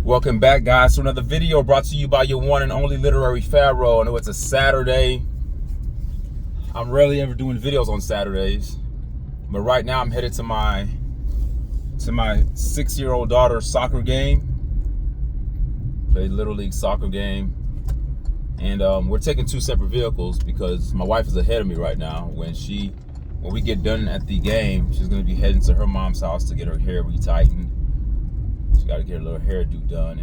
Welcome back, guys, to another video brought to you by your one and only Literary Pharaoh. I know it's a Saturday. I'm rarely ever doing videos on Saturdays, but right now I'm headed to my 6-year-old daughter's soccer game. Played Little League soccer game, and we're taking two separate vehicles because my wife is ahead of me right now. When we get done at the game, she's gonna be heading to her mom's house to get her hair retightened. She got to get a little hairdo done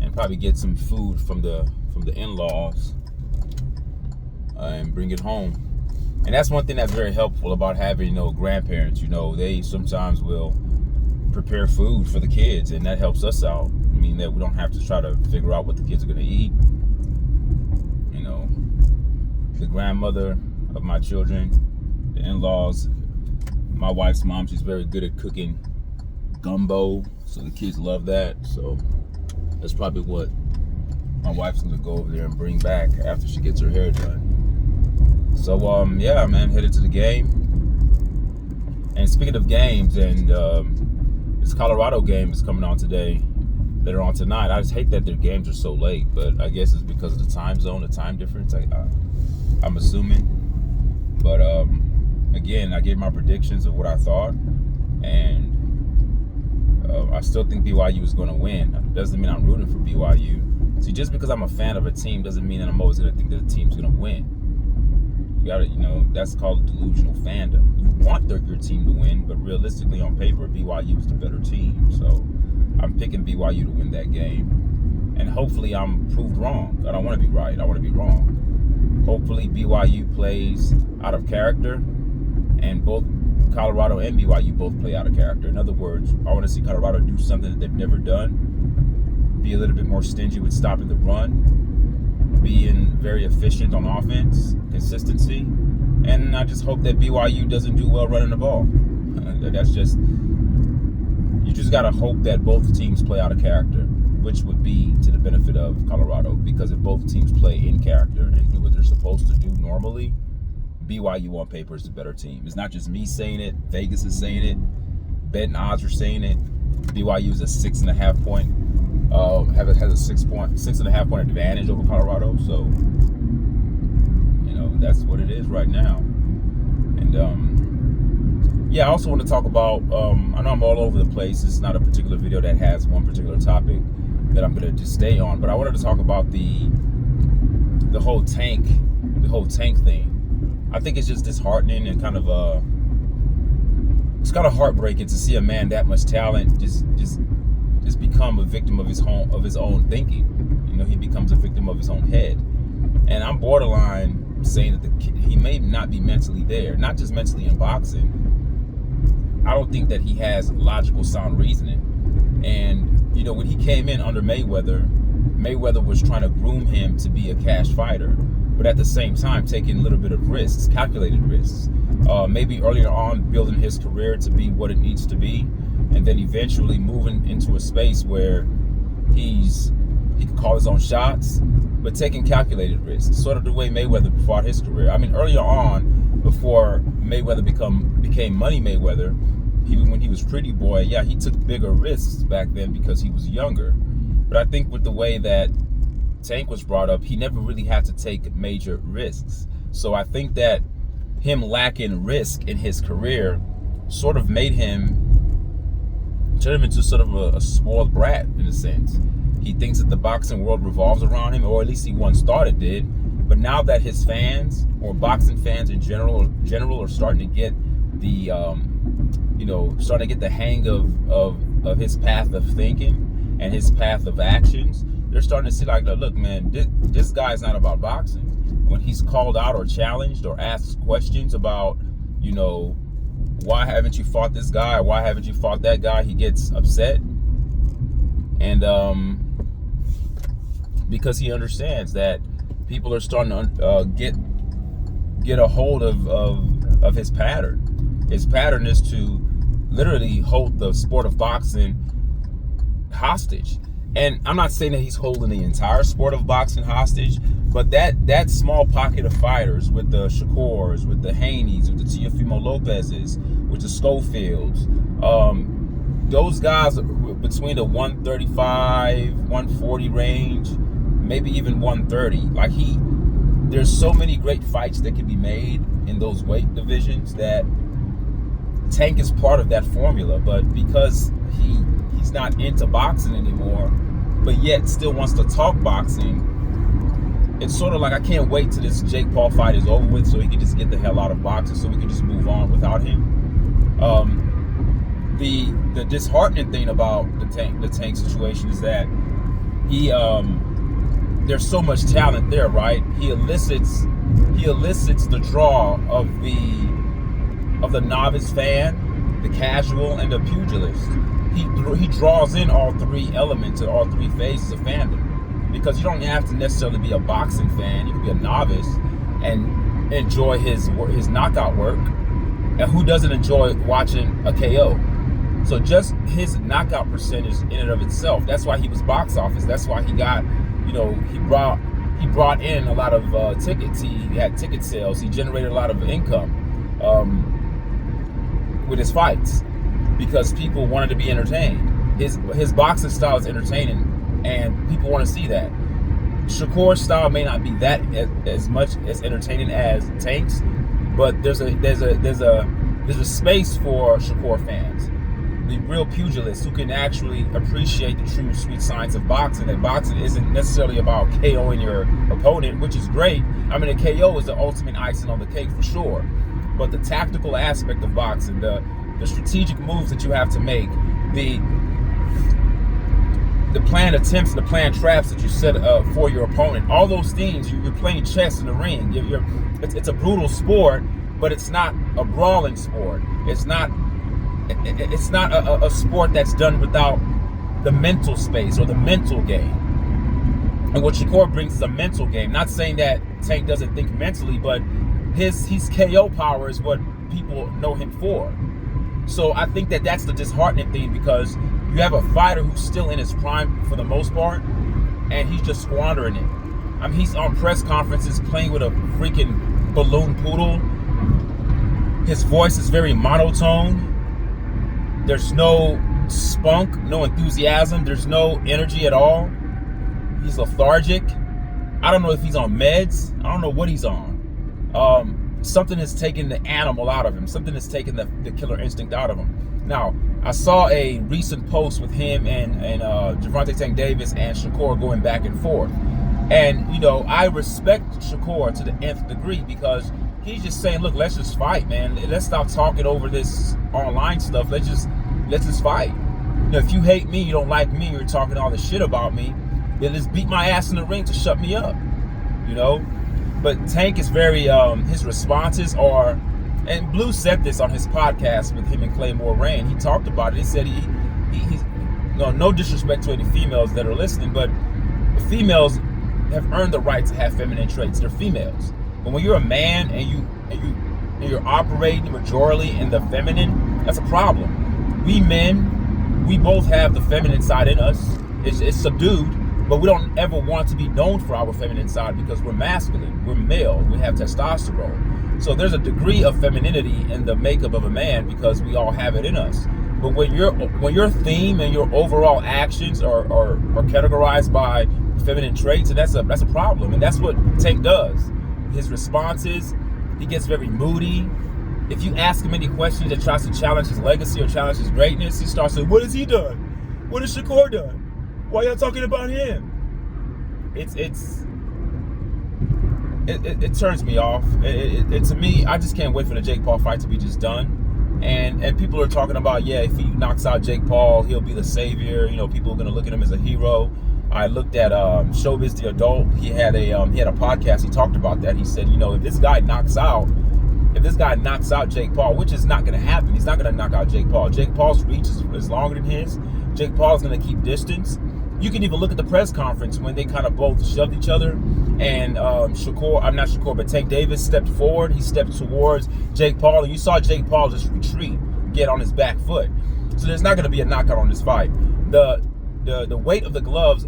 and probably get some food from the in-laws and bring it home. And that's one thing that's very helpful about having grandparents. They sometimes will prepare food for the kids, and that helps us out. I mean, that we don't have to try to figure out what the kids are going to eat. The grandmother of my children, the in-laws, my wife's mom, she's very good at cooking gumbo, so the kids love that. So that's probably what my wife's gonna go over there and bring back after she gets her hair done. So yeah, man, headed to the game. And speaking of games, and this Colorado game is coming on today, later on tonight. I just hate that their games are so late, but I guess it's because of the time zone, the time difference, I'm assuming. But again, I gave my predictions of what I thought, and I still think BYU is going to win. Doesn't mean I'm rooting for BYU. See, just because I'm a fan of a team doesn't mean that I'm always going to think that the team's going to win. You gotta, that's called delusional fandom. You want your team to win, but realistically, on paper, BYU is the better team. So I'm picking BYU to win that game, and hopefully I'm proved wrong. I don't want to be right. I want to be wrong. Hopefully BYU plays out of character, and both Colorado and BYU both play out of character. In other words, I want to see Colorado do something that they've never done, be a little bit more stingy with stopping the run, being very efficient on offense, consistency, and I just hope that BYU doesn't do well running the ball. You just got to hope that both teams play out of character, which would be to the benefit of Colorado, because if both teams play in character and do what they're supposed to do normally, BYU on paper is the better team. It's not just me saying it. Vegas is saying it. Betting odds are saying it. BYU is a 6.5 point, has a 6.5 point advantage over Colorado. So, that's what it is right now. And yeah, I also want to talk about. I know I'm all over the place. It's not a particular video that has one particular topic that I'm going to just stay on. But I wanted to talk about the whole tank thing. I think it's just disheartening and it's kind of heartbreaking to see a man that much talent just become a victim of his own thinking. He becomes a victim of his own head, and I'm borderline saying that he may not be mentally there, not just mentally in boxing. I don't think that he has logical, sound reasoning. And when he came in under Mayweather was trying to groom him to be a cash fighter, but at the same time taking a little bit of risks, calculated risks. Maybe earlier on building his career to be what it needs to be, and then eventually moving into a space where he can call his own shots, but taking calculated risks, sort of the way Mayweather fought his career. I mean, earlier on, before Mayweather became Money Mayweather, when he was Pretty Boy, yeah, he took bigger risks back then because he was younger. But I think with the way that Tank was brought up, he never really had to take major risks. So I think that him lacking risk in his career sort of turned him into sort of a spoiled brat in a sense. He thinks that the boxing world revolves around him, or at least he once thought it did. But now that his fans, or boxing fans in general are starting to get the hang of his path of thinking and his path of actions, they're starting to see like, look, man, this guy's not about boxing. When he's called out or challenged or asked questions about, why haven't you fought this guy? Why haven't you fought that guy? He gets upset. And because he understands that people are starting to get a hold of his pattern. His pattern is to literally hold the sport of boxing hostage. And I'm not saying that he's holding the entire sport of boxing hostage, but that small pocket of fighters, with the Shakurs, with the Haneys, with the Teofimo Lopez's, with the Schofields, those guys between the 135, 140 range, maybe even 130. Like there's so many great fights that can be made in those weight divisions that Tank is part of that formula. But because he's not into boxing anymore, but yet still wants to talk boxing, it's sort of like I can't wait till this Jake Paul fight is over with so he can just get the hell out of boxing so we can just move on without him. The disheartening thing about the Tank situation is that there's so much talent there, right? He elicits the draw of the novice fan, the casual, and the pugilist. He draws in all three elements and all three phases of fandom, because you don't have to necessarily be a boxing fan. You can be a novice and enjoy his knockout work. And who doesn't enjoy watching a KO? So just his knockout percentage in and of itself, that's why he was box office. That's why he got, he brought in a lot of tickets. He had ticket sales. He generated a lot of income with his fights because people wanted to be entertained. His boxing style is entertaining, and people want to see that. Shakur's style may not be that as much as entertaining as Tank's, but there's a space for Shakur fans, the real pugilists who can actually appreciate the true sweet science of boxing. That boxing isn't necessarily about KOing your opponent, which is great. I mean, a KO is the ultimate icing on the cake for sure. But the tactical aspect of boxing, the strategic moves that you have to make, the planned attempts, the planned traps that you set up for your opponent, all those things, you're playing chess in the ring. It's a brutal sport, but it's not a brawling sport. It's not a sport that's done without the mental space or the mental game. And what Shakur brings is a mental game. Not saying that Tank doesn't think mentally, but his KO power is what people know him for. So I think that's the disheartening thing, because you have a fighter who's still in his prime for the most part, and he's just squandering it. I mean, he's on press conferences playing with a freaking balloon poodle. His voice is very monotone. There's no spunk, no enthusiasm. There's no energy at all. He's lethargic. I don't know if he's on meds. I don't know what he's on. Something has taken the animal out of him. Something has taken the killer instinct out of him. Now, I saw a recent post with him and Gervonta Tank Davis and Shakur going back and forth. And, I respect Shakur to the nth degree, because he's just saying, look, let's just fight, man. Let's stop talking over this online stuff. Let's just fight. If you hate me, you don't like me, you're talking all this shit about me, then just beat my ass in the ring to shut me up, But Tank is very, his responses are, and Blue said this on his podcast with him and Claymore Rain. He talked about it. He said he's no disrespect to any females that are listening, but females have earned the right to have feminine traits. They're females. But when you're a man and you're operating majorly in the feminine, that's a problem. We men, we both have the feminine side in us. It's subdued. But we don't ever want to be known for our feminine side because we're masculine, we're male, we have testosterone. So there's a degree of femininity in the makeup of a man because we all have it in us. But when your theme and your overall actions are categorized by feminine traits, and that's a problem. And that's what Tank does. His responses, he gets very moody. If you ask him any questions that tries to challenge his legacy or challenge his greatness, he starts saying, what has he done? What has Shakur done? Why y'all talking about him? It turns me off. To me, I just can't wait for the Jake Paul fight to be just done. And people are talking about, if he knocks out Jake Paul, he'll be the savior. People are gonna look at him as a hero. I looked at Showbiz the Adult. He had a podcast. He talked about that. He said, if this guy knocks out Jake Paul, which is not gonna happen, he's not gonna knock out Jake Paul. Jake Paul's reach is longer than his. Jake Paul is gonna keep distance. You can even look at the press conference when they kind of both shoved each other, and but Tank Davis stepped forward. He stepped towards Jake Paul, and you saw Jake Paul just retreat, get on his back foot. So there's not going to be a knockout on this fight. The weight of the gloves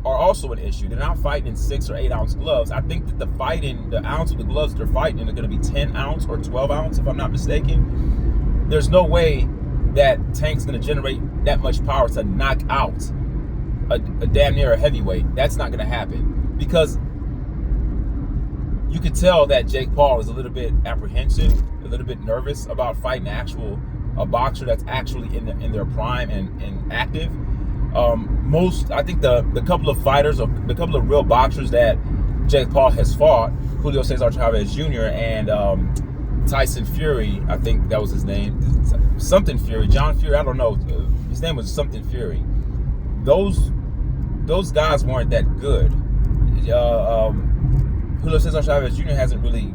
are also an issue. They're not fighting in 6 or 8 ounce gloves. I think that the ounce of the gloves they're fighting in are going to be 10 ounce or 12 ounce, if I'm not mistaken. There's no way that Tank's going to generate that much power to knock out a damn near a heavyweight. That's not going to happen, because you could tell that Jake Paul is a little bit apprehensive, a little bit nervous about fighting a boxer that's actually in their prime and active. I think the couple of fighters, or the couple of real boxers that Jake Paul has fought, Julio Cesar Chavez Jr. and Tyson Fury, I think that was his name, something Fury, John Fury, I don't know, his name was something Fury. Those guys weren't that good. Julio Cesar Chavez Jr. hasn't really,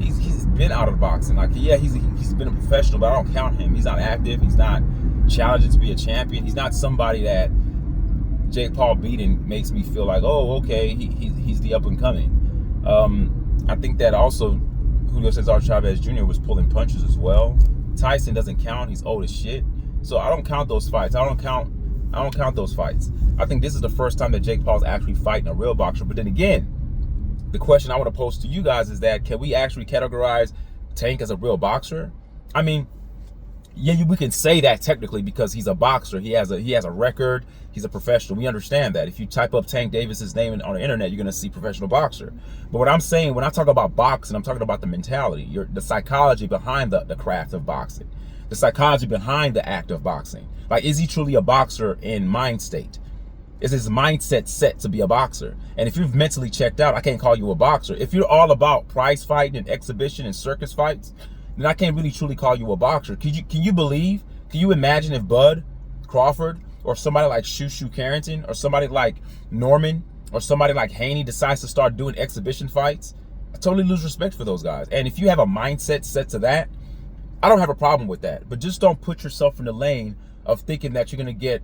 he's been out of boxing. Like, yeah, he's been a professional, but I don't count him. He's not active. He's not challenging to be a champion. He's not somebody that Jake Paul beating makes me feel like, oh, okay, he's the up and coming. I think that also Julio Cesar Chavez Jr. was pulling punches as well. Tyson doesn't count. He's old as shit. So I don't count those fights. I don't count those fights. I think this is the first time that Jake Paul's actually fighting a real boxer. But then again, the question I want to pose to you guys is that, can we actually categorize Tank as a real boxer? I mean, yeah, we can say that technically, because he's a boxer. He has a record. He's a professional. We understand that. If you type up Tank Davis's name on the internet, you're going to see professional boxer. But what I'm saying, when I talk about boxing, I'm talking about the mentality, the psychology behind the craft of boxing, the psychology behind the act of boxing. Like, is he truly a boxer in mind state? Is his mindset set to be a boxer? And if you've mentally checked out, I can't call you a boxer. If you're all about prize fighting and exhibition and circus fights, then I can't really truly call you a boxer. Can you imagine if Bud Crawford or somebody like Shushu Carrington or somebody like Norman or somebody like Haney decides to start doing exhibition fights? I totally lose respect for those guys. And if you have a mindset set to that, I don't have a problem with that. But just don't put yourself in the lane of thinking that you're going to get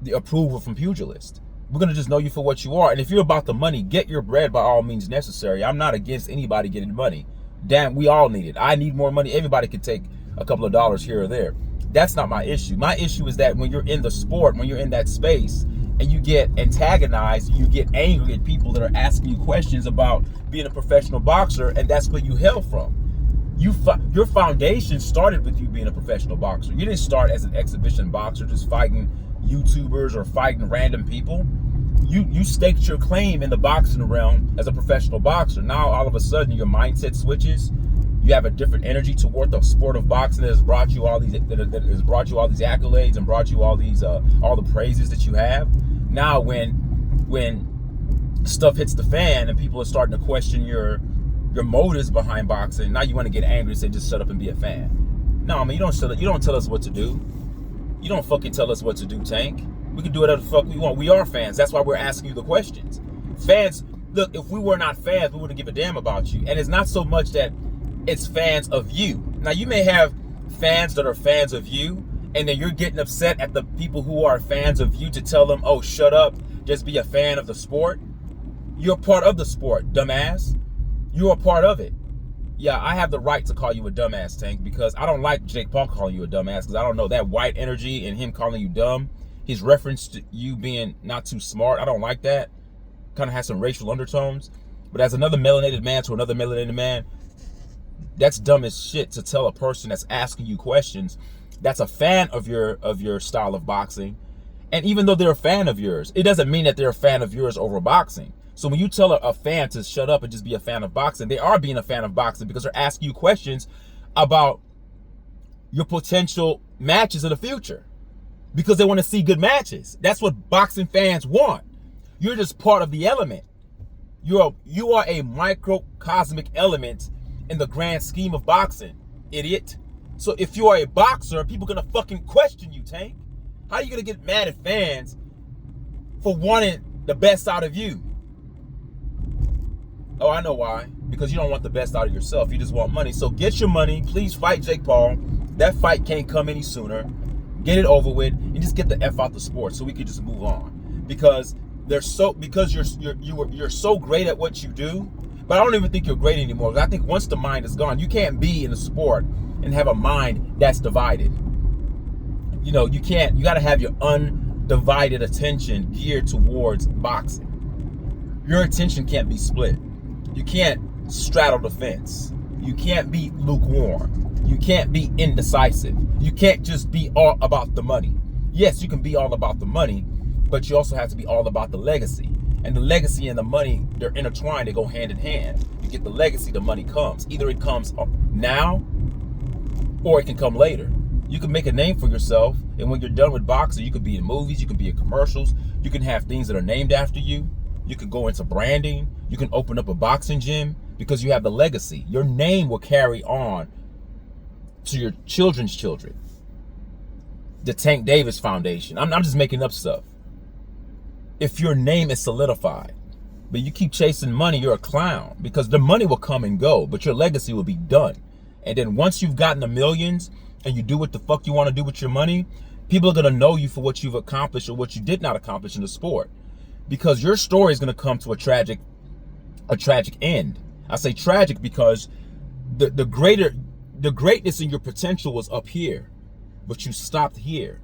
the approval from pugilists. We're going to just know you for what you are. And if you're about the money, get your bread by all means necessary. I'm not against anybody getting money. Damn, we all need it. I need more money. Everybody can take a couple of dollars here or there. That's not my issue. My issue is that when you're in the sport, when you're in that space, and you get antagonized, you get angry at people that are asking you questions about being a professional boxer, and that's where you hail from. Your foundation started with you being a professional boxer. You didn't start as an exhibition boxer just fighting YouTubers or fighting random people. You staked your claim in the boxing realm as a professional boxer. Now all of a sudden your mindset switches. You have a different energy toward the sport of boxing that has brought you all these accolades and brought you all the praises that you have. Now when stuff hits the fan and people are starting to question your motives behind boxing, now you want to get angry and say, just shut up and be a fan. No, I mean, you don't tell us what to do. You don't fucking tell us what to do, Tank. We can do whatever the fuck we want. We are fans. That's why we're asking you the questions. Fans, look, if we were not fans, we wouldn't give a damn about you. And it's not so much that it's fans of you. Now, you may have fans that are fans of you, and then you're getting upset at the people who are fans of you to tell them, oh, shut up, just be a fan of the sport. You're part of the sport, dumbass. You're a part of it. Yeah, I have the right to call you a dumbass, Tank, because I don't like Jake Paul calling you a dumbass, because I don't know that white energy and him calling you dumb. His reference to you being not too smart, I don't like that. Kind of has some racial undertones. But as another melanated man to another melanated man, that's dumb as shit to tell a person that's asking you questions that's a fan of your style of boxing. And even though they're a fan of yours, it doesn't mean that they're a fan of yours over boxing. So when you tell a fan to shut up and just be a fan of boxing, they are being a fan of boxing because they're asking you questions about your potential matches in the future, because they want to see good matches. That's what boxing fans want. You're just part of the element. You are a microcosmic element in the grand scheme of boxing, idiot. So if you are a boxer, people are gonna fucking question you, Tank. How are you gonna get mad at fans for wanting the best out of you? Oh, I know why. Because you don't want the best out of yourself. You just want money. So get your money. Please fight Jake Paul. That fight can't come any sooner. Get it over with and just get the F out the sport so we can just move on. Because you're so great at what you do, but I don't even think you're great anymore. I think once the mind is gone, you can't be in a sport and have a mind that's divided. You know, you can't. You got to have your undivided attention geared towards boxing. Your attention can't be split. You can't straddle the fence. You can't be lukewarm. You can't be indecisive. You can't just be all about the money. Yes, you can be all about the money, but you also have to be all about the legacy. And the legacy and the money, they're intertwined. They go hand in hand. You get the legacy, the money comes. Either it comes now or it can come later. You can make a name for yourself, and when you're done with boxing, you could be in movies, you can be in commercials, you can have things that are named after you. You can go into branding. You can open up a boxing gym because you have the legacy. Your name will carry on to your children's children. The Tank Davis Foundation. I'm just making up stuff. If your name is solidified, but you keep chasing money, you're a clown, because the money will come and go, but your legacy will be done. And then once you've gotten the millions and you do what the fuck you want to do with your money, people are going to know you for what you've accomplished or what you did not accomplish in the sport. Because your story is going to come to a tragic end. I say tragic because the greatness in your potential was up here, but you stopped here.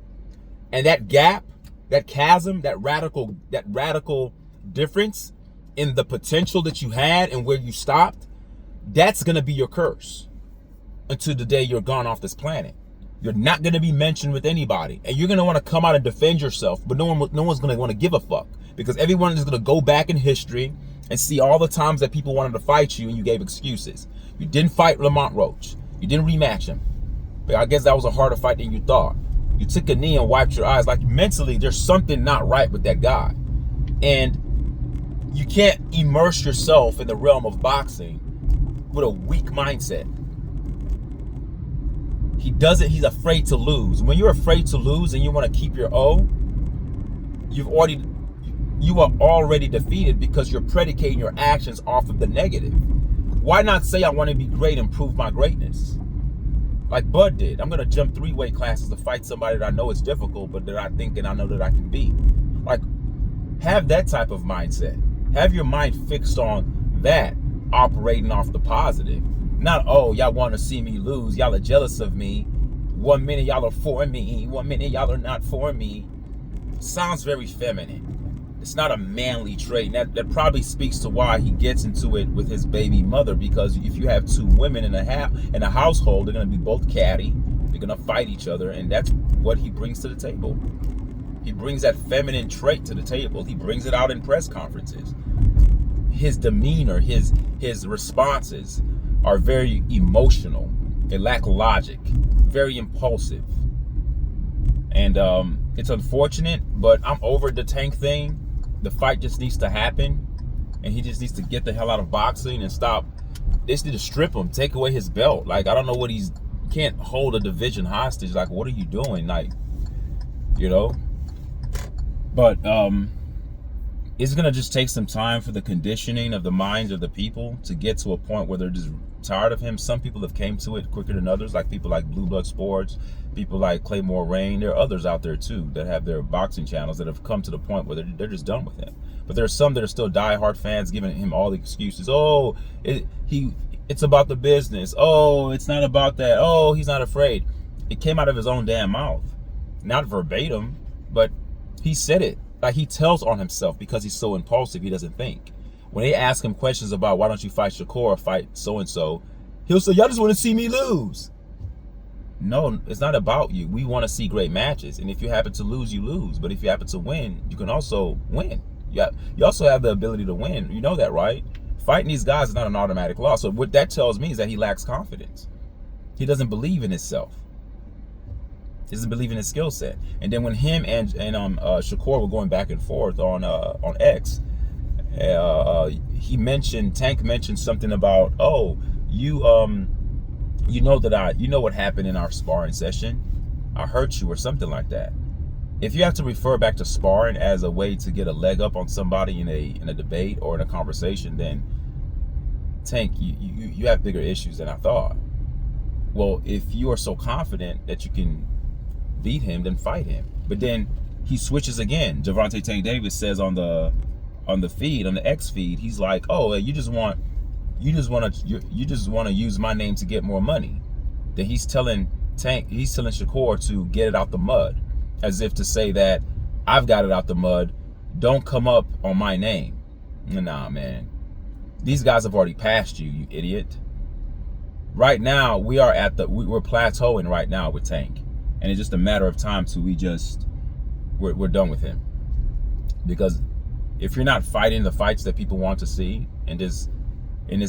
And that gap, that chasm, that radical difference in the potential that you had and where you stopped, that's going to be your curse until the day you're gone off this planet. You're not going to be mentioned with anybody, and you're going to want to come out and defend yourself, but no one's going to want to give a fuck, because everyone is going to go back in history and see all the times that people wanted to fight you and you gave excuses. You didn't fight Lamont Roach. You didn't rematch him. But I guess that was a harder fight than you thought. You took a knee and wiped your eyes. Like, mentally, there's something not right with that guy. And you can't immerse yourself in the realm of boxing with a weak mindset. He's afraid to lose. When you're afraid to lose and you want to keep your O, you are already defeated, because you're predicating your actions off of the negative. Why not say I want to be great and prove my greatness? Like Bud did. I'm going to jump 3 weight classes to fight somebody that I know is difficult, but that I think and I know that I can beat. Like, have that type of mindset. Have your mind fixed on that, operating off the positive. Not, oh, y'all want to see me lose. Y'all are jealous of me. 1 minute y'all are for me. 1 minute y'all are not for me. Sounds very feminine. It's not a manly trait. That probably speaks to why he gets into it with his baby mother, because if you have 2 women in a household, they're going to be both catty. They're going to fight each other, and that's what he brings to the table. He brings that feminine trait to the table. He brings it out in press conferences. His demeanor, his responses are very emotional. They lack logic, very impulsive. And it's unfortunate, but I'm over the Tank thing. The fight just needs to happen, and he just needs to get the hell out of boxing and stop. They just need to strip him, take away his belt. Like, I don't know what can't hold a division hostage. Like, what are you doing? Like, you know? But it's gonna just take some time for the conditioning of the minds of the people to get to a point where they're just tired of him. Some people have came to it quicker than others, like people like Blue Blood Sports, people like Claymore Rain. There are others out there too that have their boxing channels that have come to the point where they're just done with him. But there are some that are still diehard fans, giving him all the excuses. Oh, it's about the business. Oh, it's not about that. Oh, he's not afraid. It came out of his own damn mouth, not verbatim, but he said it. Like, he tells on himself because he's so impulsive. He doesn't think. When they ask him questions about why don't you fight Shakur or fight so-and-so, he'll say, y'all just want to see me lose. No, it's not about you. We want to see great matches. And if you happen to lose, you lose. But if you happen to win, you can also win. You also have the ability to win. You know that, right? Fighting these guys is not an automatic loss. So what that tells me is that he lacks confidence. He doesn't believe in himself. He doesn't believe in his skill set. And then when him and Shakur were going back and forth on X, Tank mentioned something about, oh, you know what happened in our sparring session. I hurt you, or something like that. If you have to refer back to sparring as a way to get a leg up on somebody in a debate or in a conversation, then Tank, you have bigger issues than I thought. Well, if you are so confident that you can beat him, then fight him. But then he switches again. Gervonta Tank Davis says on the feed, on the X feed, he's like, oh, you just want to use my name to get more money. Then he's telling Shakur to get it out the mud, as if to say that I've got it out the mud, don't come up on my name. Nah, man, these guys have already passed you, you idiot. Right now, we're plateauing right now with Tank, and it's just a matter of time till we're done with him. Because if you're not fighting the fights that people want to see in this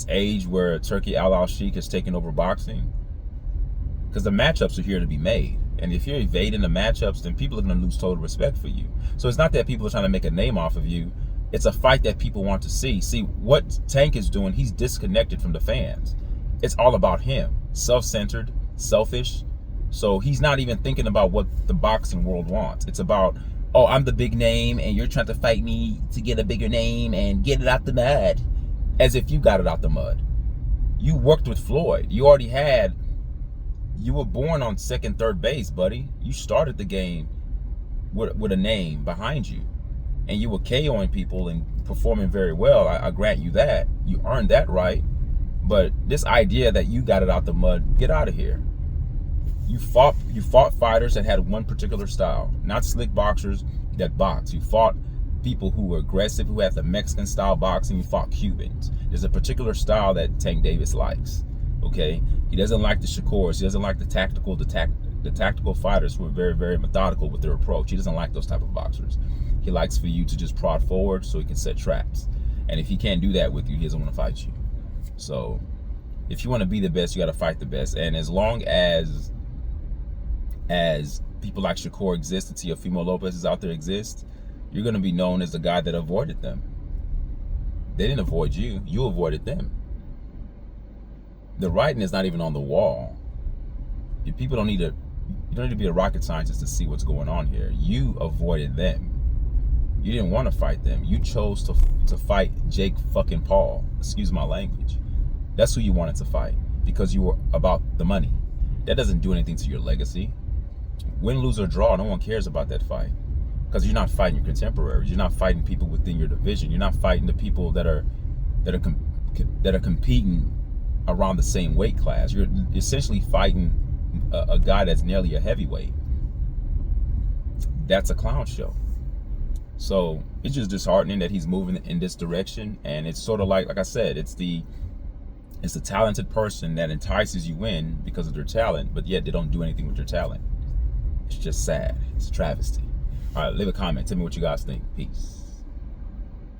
age where Turkey Al Sheikh has taken over boxing, because the matchups are here to be made, and if you're evading the matchups, then people are going to lose total respect for you. So it's not that people are trying to make a name off of you. It's a fight that people want to see. See, what Tank is doing, he's disconnected from the fans. It's all about him. Self-centered, selfish. So he's not even thinking about what the boxing world wants. It's about, oh, I'm the big name and you're trying to fight me to get a bigger name and get it out the mud. As if you got it out the mud. You worked with Floyd. You were born on second, third base, buddy. You started the game with a name behind you. And you were KOing people and performing very well. I grant you that. You earned that right. But this idea that you got it out the mud, get out of here. You fought fighters that had one particular style, not slick boxers that box. You fought people who were aggressive, who had the Mexican style boxing. You fought Cubans. There's a particular style that Tank Davis likes. Okay, he doesn't like the Shakurs. He doesn't like the tactical fighters who are very, very methodical with their approach. He doesn't like those type of boxers. He likes for you to just prod forward so he can set traps. And if he can't do that with you, he doesn't want to fight you. So if you want to be the best, you got to fight the best. And as long as people like Shakur exist, and Teofimo Lopez is out there exist, you're going to be known as the guy that avoided them. They didn't avoid you. You avoided them. The writing is not even on the wall. People don't need to, you don't need to be a rocket scientist to see what's going on here. You avoided them. You didn't want to fight them. You chose to fight Jake fucking Paul. Excuse my language. That's who you wanted to fight because you were about the money. That doesn't do anything to your legacy. Win, lose, or draw, no one cares about that fight because you're not fighting your contemporaries. You're not fighting people within your division. You're not fighting the people that are competing around the same weight class. You're essentially fighting a guy that's nearly a heavyweight. That's a clown show. So it's just disheartening that he's moving in this direction, and it's sort of like I said, it's the talented person that entices you in because of their talent, but yet they don't do anything with their talent. It's just sad. It's a travesty. All right, leave a comment. Tell me what you guys think. Peace.